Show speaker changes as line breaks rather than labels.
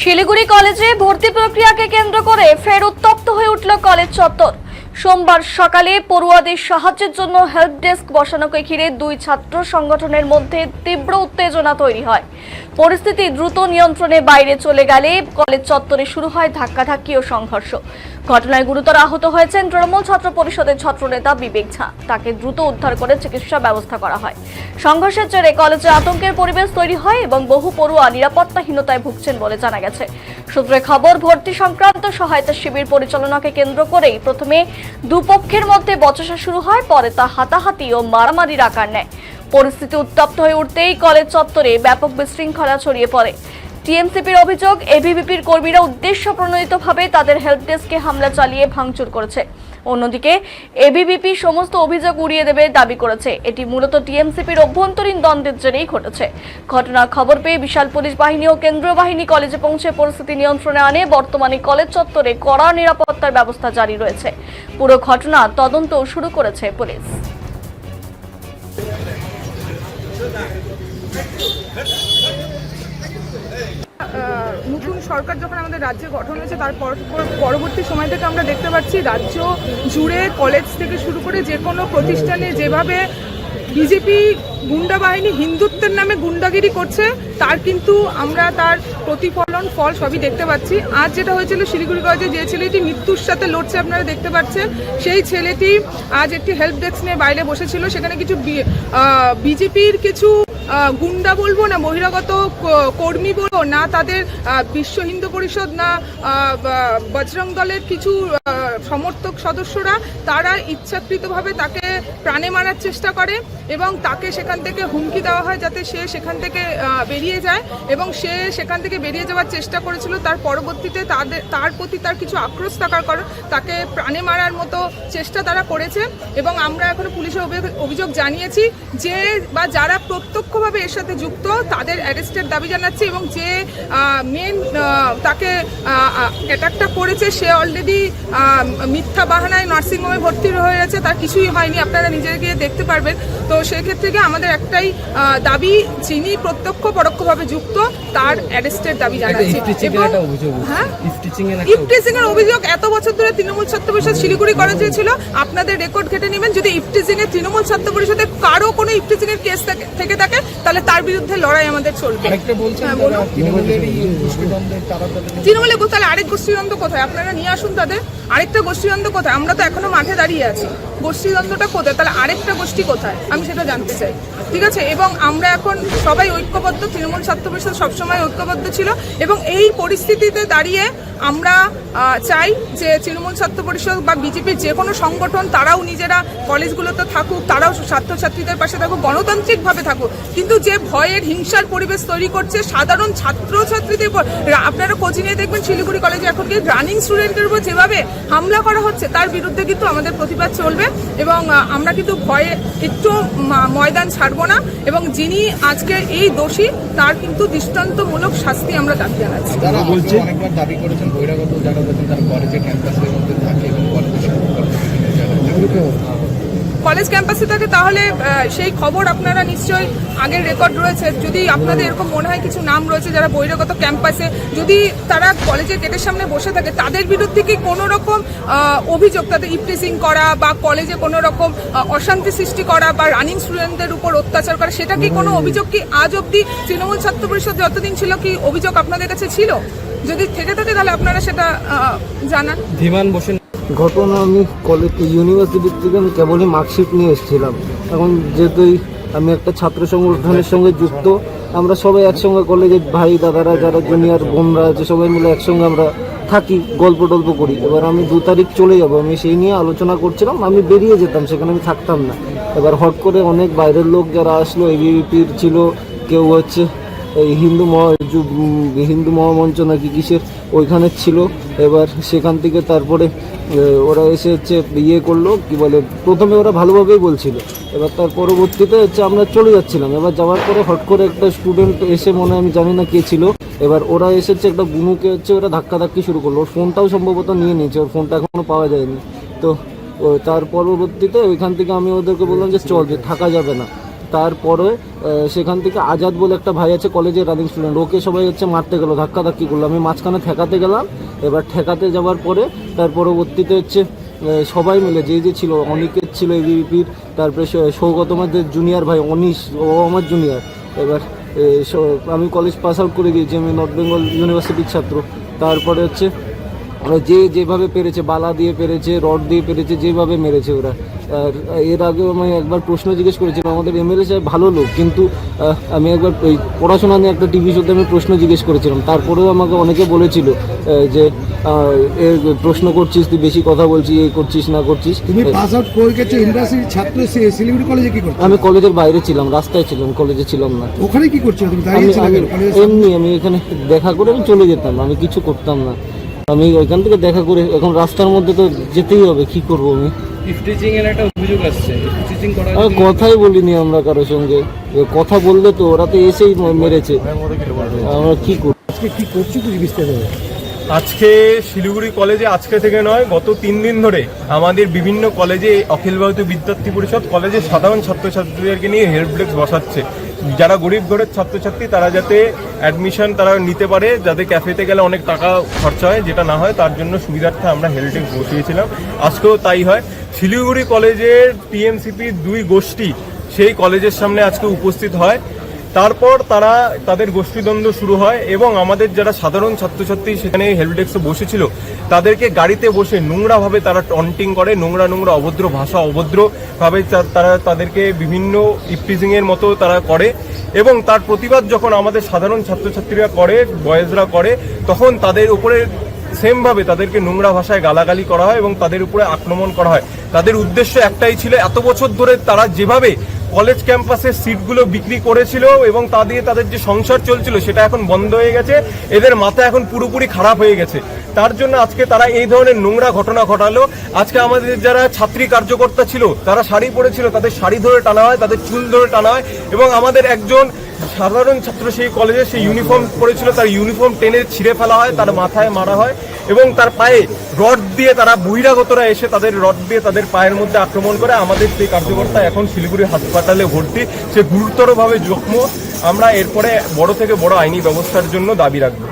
শিলিগুড়ি কলেজে ভর্তি প্রক্রিয়াকে কেন্দ্র করে ফের উত্তপ্ত হয়ে উঠল কলেজ চত্বর। সোমবার সকালে পড়ুয়াদের সাহায্যের জন্য হেল্প ডেস্ক বসানোকে ঘিরে দুই ছাত্র সংগঠনের মধ্যে তীব্র উত্তেজনা তৈরি হয়। পরিস্থিতি দ্রুত নিয়ন্ত্রণের বাইরে চলে গেলে কলেজ চত্বরে শুরু হয় ধাক্কাধাক্কি ও সংঘর্ষ। ঘটনায় গুরুতর আহত হয়েছেন তৃণমূল ছাত্র পরিষদের ছাত্রনেতা বিবেক ঝা। তাকে দ্রুত উদ্ধার করে চিকিৎসা ব্যবস্থা করা হয়। সংঘর্ষের জেরে কলেজে আতঙ্কের পরিবেশ তৈরি হয় এবং বহু পড়ুয়া নিরাপত্তাহীনতায় ভুগছেন বলে জানা গেছে। সূত্রে খবর, ভর্তি সংক্রান্ত সহায়তা শিবির পরিচালনাকে কেন্দ্র করেই প্রথমে দুপক্ষের মধ্যে বচসা শুরু হয়, পরে তা হাতাহাতি ও মারামারির আকার নেয়। পরিস্থিতি উত্তপ্ত হয়ে উঠতেই কলেজ চত্বরে ব্যাপক বিশৃঙ্খলা ছড়িয়ে পড়ে। টিএমসিপির অভিযোগ, এবিভিপির কর্মীরা উদ্দেশ্য প্রণোদিতভাবে তাদের হেল্প ডেস্কে হামলা চালিয়ে ভাঙচুর করেছে। অন্যদিকে এবিভিপি সমস্ত অভিযোগ উড়িয়ে দেবে দাবি করেছে। এটি মূলত টিএমসিপির অভ্যন্তরীণ দ্বন্দ্বের জেরেই ঘটেছে। ঘটনার খবর পেয়ে বিশাল পুলিশ বাহিনী ও কেন্দ্রীয় বাহিনী কলেজে পৌঁছে পরিস্থিতি নিয়ন্ত্রণে আনে। বর্তমানে কলেজ চত্বরে কড়া নিরাপত্তার ব্যবস্থা জারি রয়েছে। পুরো ঘটনা তদন্ত শুরু করেছে পুলিশ।
নতুন সরকার যখন আমাদের রাজ্যে গঠন হয়েছে তার পরবর্তী সময় থেকে আমরা দেখতে পাচ্ছি রাজ্য জুড়ে কলেজ থেকে শুরু করে যে কোনো প্রতিষ্ঠানে যেভাবে বিজেপি গুন্ডা বাহিনী হিন্দুত্বের নামে গুন্ডাগিরি করছে, তার কিন্তু আমরা তার প্রতিফলন ফল সবই দেখতে পাচ্ছি। আজ যেটা হয়েছিল শিলিগুড়ি কলেজে, যে ছেলেটি মৃত্যুর সাথে লড়ছে আপনারা দেখতে পাচ্ছেন, সেই ছেলেটি আজ একটি হেল্প ডেস্ক নিয়ে বাইরে বসেছিল। সেখানে কিছু বিজেপির কিছু গুন্ডা বলবো না, বহিরাগত কর্মী বলবো না, তাদের বিশ্ব হিন্দু পরিষদ না বজরং দলের কিছু সমর্থক সদস্যরা, তারা ইচ্ছাকৃতভাবে তাকে প্রাণে মারার চেষ্টা করে এবং তাকে সেখান থেকে হুমকি দেওয়া হয় যাতে সে সেখান থেকে বেরিয়ে যায়, এবং সে সেখান থেকে বেরিয়ে যাওয়ার চেষ্টা করেছিল। তার পরবর্তীতে তার প্রতি তার কিছু আক্রোশ থাকার কারণে তাকে প্রাণে মারার মতো চেষ্টা তারা করেছে। এবং আমরা এখনো পুলিশের অভিযোগ জানিয়েছি যে বা যারা প্রত্যক্ষভাবে এর সাথে যুক্ত তাদের অ্যারেস্টের দাবি জানাচ্ছি, এবং যে মেন তাকে অ্যাটাকটা করেছে সে অলরেডি মিথ্যা বাহানায় নার্সিংহোমে ভর্তি হয়ে গেছে, তার কিছুই হয়নি, আপনারা নিজেরা গিয়ে দেখতে পারবেন। তো সেক্ষেত্রে গিয়ে আমাদের একটাই দাবি, যিনি প্রত্যক্ষ পরোক্ষভাবে যুক্ত তার অ্যারেস্টের দাবি জানাচ্ছি। ইফটিজিং এর অভিযোগ এত বছর ধরে তৃণমূল ছাত্র পরিষদ শিলিগুড়ি কলেজে ছিল। আপনাদের রেকর্ড ঘেটে নেবেন, যদি ইফটিজিং এর তৃণমূল ছাত্র পরিষদে কারো কোনো ইফটিজিং এর কেস থেকে থাকে তাহলে তার বিরুদ্ধে লড়াই আমাদের চলবে। তৃণমূলের তাহলে আরেক গোষ্ঠীদ্বন্দ্ব কোথায়? আপনারা নিয়ে আসুন তাদের আরেকটা গোষ্ঠীদ্বন্দ্ব কোথায়? আমরা তো এখনো মাঠে দাঁড়িয়ে আছি, গোষ্ঠীদ্বন্দ্বটা কোথায়? তাহলে আরেকটা গোষ্ঠী কোথায় আমি সেটা জানতে চাই। ঠিক আছে, এবং আমরা এখন সবাই ঐক্যবদ্ধ, তৃণমূল ছাত্র পরিষদ সবসময় ঐক্যবদ্ধ ছিল, এবং এই পরিস্থিতিতে দাঁড়িয়ে আমরা চাই যে তৃণমূল ছাত্র পরিষদ বা বিজেপির যে কোনো সংগঠন তারাও নিজেরা কলেজগুলোতে থাকুক, তারাও ছাত্রছাত্রীদের পাশে থাকুক, গণতান্ত্রিকভাবে থাকুক। কিন্তু যে ভয়ের হিংসার পরিবেশ তৈরি করছে সাধারণ ছাত্রছাত্রীদের উপর, আপনারা কোচিং নিয়ে দেখবেন শিলিগুড়ি কলেজে এখন কি রানিং স্টুডেন্টের উপর যেভাবে হামলা করা হচ্ছে, তার বিরুদ্ধে কিন্তু আমাদের প্রতিবাদ চলবে, এবং আমরা কিন্তু ভয়ে একটু ময়দান ছাড়বো না, এবং যিনি আজকে এই দোষী তার কিন্তু দৃষ্টান্তমূলক শাস্তি আমরা দাবি জানাচ্ছি।
অনেকবার দাবি করেছেন বহিরাগত যারা তারা কলেজে ক্যাম্পাসের মধ্যে থাকে এবং
কলেজ ক্যাম্পাসে থাকে, তাহলে সেই খবর আপনারা নিশ্চয়ই আগের রেকর্ড রয়েছে। যদি আপনাদের এরকম মনে হয় কিছু নাম রয়েছে যারা বহিরাগত ক্যাম্পাসে, যদি তারা কলেজের গেটের সামনে বসে থাকে, তাদের বিরুদ্ধে কি কোনো রকম অভিযোগ, তাদের ইফটিজিং করা বা কলেজে কোনো রকম অশান্তি সৃষ্টি করা বা রানিং স্টুডেন্টদের উপর অত্যাচার করা, সেটা কি কোনো অভিযোগ কি আজ অবধি তৃণমূল ছাত্র পরিষদ যতদিন ছিল কি অভিযোগ আপনাদের কাছে ছিল? যদি থেকে থাকে তাহলে আপনারা সেটা জানান।
ধীমান বসেন।
ঘটনা, আমি কলেজ ইউনিভার্সিটি থেকে আমি কেবলই মার্কশিট নিয়ে এসেছিলাম। এখন যেহেতু আমি একটা ছাত্র সংগঠনের সঙ্গে যুক্ত, আমরা সবাই একসঙ্গে কলেজের ভাই দাদারা যারা জুনিয়র বোনরা আছে সবাই মিলে একসঙ্গে আমরা থাকি, গল্প টল্প করি। এবার আমি 2 তারিখ চলে যাব, আমি সেই নিয়ে আলোচনা করছিলাম, আমি বেরিয়ে যেতাম, সেখানে আমি থাকতাম না। এবার হট করে অনেক বাইরের লোক যারা আসলো, এবিভিপির ছিল, কেউ হচ্ছে এই হিন্দু মহামঞ্চ নাকি কিসের ওইখানে ছিল। এবার সেখান থেকে তারপরে ওরা এসে হচ্ছে ইয়ে করলো, কি বলে, প্রথমে ওরা ভালোভাবেই বলছিল, এবার তার পরবর্তীতে হচ্ছে আমরা চলে যাচ্ছিলাম। এবার যাওয়ার পরে হট করে একটা স্টুডেন্ট এসে, মনে আমি জানি না কে ছিল, এবার ওরা এসেছে একটা বুনুকে হচ্ছে ওরা ধাক্কাধাক্কি শুরু করলো। ওর ফোনটাও সম্ভবত নিয়ে নিয়েছে, ওর ফোনটা এখনও পাওয়া যায়নি। তো তার পরবর্তীতে ওইখান থেকে আমি ওদেরকে বললাম যে চল, যে থাকা যাবে না। তারপরে সেখান থেকে আজাদ বলে একটা ভাই আছে কলেজের রানিং স্টুডেন্ট, ওকে সবাই হচ্ছে মারতে গেলো, ধাক্কাধাক্কি করলো। আমি মাঝখানে ঠেকাতে গেলাম। এবার ঠেকাতে যাওয়ার পরে তার পরবর্তীতে হচ্ছে সবাই মিলে যে ছিল, অনিকেত ছিল এবিপির, তারপরে সৌগত আমাদের জুনিয়র ভাই অনিশ, ও আমার জুনিয়র। এবার আমি কলেজ পাস আউট করে গিয়েছি, আমি নর্থ বেঙ্গল ইউনিভার্সিটির ছাত্র। তারপরে হচ্ছে যেভাবে পেরেছে, বালা দিয়ে পেরেছে, রড দিয়ে পেরেছে, যেভাবে মেরেছে ওরা। আর এর আগেও আমি একবার প্রশ্ন জিজ্ঞেস করেছিলাম, আমাদের এমএলএ সাহেব ভালো লোক, কিন্তু আমি একবার এই পড়াশোনা নিয়ে একটা টিভি শোতে আমি প্রশ্ন জিজ্ঞেস করেছিলাম, তারপরেও আমাকে অনেকে বলেছিল যে এর প্রশ্ন করছিস, তুই বেশি কথা বলছিস, এই করছিস না করছিস।
তুমি পাস আউট করে গেছো ইউনিভার্সিটির ছাত্র, শিলিগুড়ি কলেজে কি করছো?
আমি কলেজের বাইরে ছিলাম, রাস্তায় ছিলাম, কলেজে ছিলাম না।
ওখানে কি করছো তুমি? দাঁড়িয়ে ছিলে কেন কলেজে?
এমনি আমি এখানে দেখা করে আমি চলে যেতাম, আমি কিছু করতাম না। আমি ওইখান থেকে দেখা করে এখন রাস্তার মধ্যে তো যেতেই হবে, কি করবো আমি?
ইফটিজিং এর একটা অভিযোগ আসছে, ইফটিজিং করা
আমি কথাই বলিনি আমরা কারোর সঙ্গে, কথা বললে তো ওরা তো এসেই মেরেছে, আমরা কি করব?
আজকে কি করছো কিছু বিস্তারিত?
আজকে শিলিগুড়ি কলেজে আজকে থেকে নয়, গত 3 দিন ধরে আমাদের বিভিন্ন কলেজে অখিল ভারতীয় বিদ্যার্থী পরিষদ কলেজের সাধারণ ছাত্রছাত্রীদেরকে নিয়ে হেল্প ডেস্ক বসাচ্ছে। যারা গরিব ঘরের ছাত্রছাত্রী তারা যাতে অ্যাডমিশন তারা নিতে পারে, যাতে ক্যাফেতে গেলে অনেক টাকা খরচা হয়, যেটা না হয় তার জন্য সুবিধার্থে আমরা হেল্প ডেস্ক বসিয়েছিলাম। আজকেও তাই হয়। শিলিগুড়ি কলেজের টিএমসিপির 2 গোষ্ঠী সেই কলেজের সামনে আজকে উপস্থিত হয়। তারপর তারা তাদের গোষ্ঠীদ্বন্দ্ব শুরু হয় এবং আমাদের যারা সাধারণ ছাত্রছাত্রী সেখানে হেল্প ডেস্কে বসেছিল তাদেরকে গাড়িতে বসে নোংরাভাবে তারা টন্টিং করে, নোংরা অভদ্র ভাষা, অভদ্রভাবে তারা তাদেরকে বিভিন্ন ইফটিজিংয়ের মতো তারা করে। এবং তার প্রতিবাদ যখন আমাদের সাধারণ ছাত্রছাত্রীরা করে, বয়েজরা করে, তখন তাদের উপরে সেমভাবে তাদেরকে নোংরা ভাষায় গালাগালি করা হয় এবং তাদের উপরে আক্রমণ করা হয়। তাদের উদ্দেশ্য একটাই ছিল, এত বছর ধরে তারা যেভাবে কলেজ ক্যাম্পাসের সিটগুলো বিক্রি করেছিল এবং তা দিয়ে তাদের যে সংসার চলছিল সেটা এখন বন্ধ হয়ে গেছে, এদের মাথা এখন পুরোপুরি খারাপ হয়ে গেছে। তার জন্য আজকে তারা এই ধরনের নোংরা ঘটনা ঘটালো। আজকে আমাদের যারা ছাত্রী কার্যকর্তা ছিল তারা শাড়ি পরেছিল, তাদের শাড়ি ধরে টানা হয়, তাদের চুল ধরে টানা হয় এবং আমাদের একজন সাধারণ ছাত্র সেই কলেজে সেই ইউনিফর্ম পরেছিল, তার ইউনিফর্ম টেনে ছিঁড়ে ফেলা হয়, তার মাথায় মারা হয় এবং তার পায়ে রড দিয়ে, তারা বহিরাগতরা এসে তাদের রড দিয়ে তাদের পায়ের মধ্যে আক্রমণ করে। আমাদের সেই কার্যকর্তা এখন শিলিগুড়ি হাসপাতালে ভর্তি, সে গুরুতরভাবে জখম। আমরা এরপরে বড় থেকে বড় আইনি ব্যবস্থার জন্য দাবি রাখবো।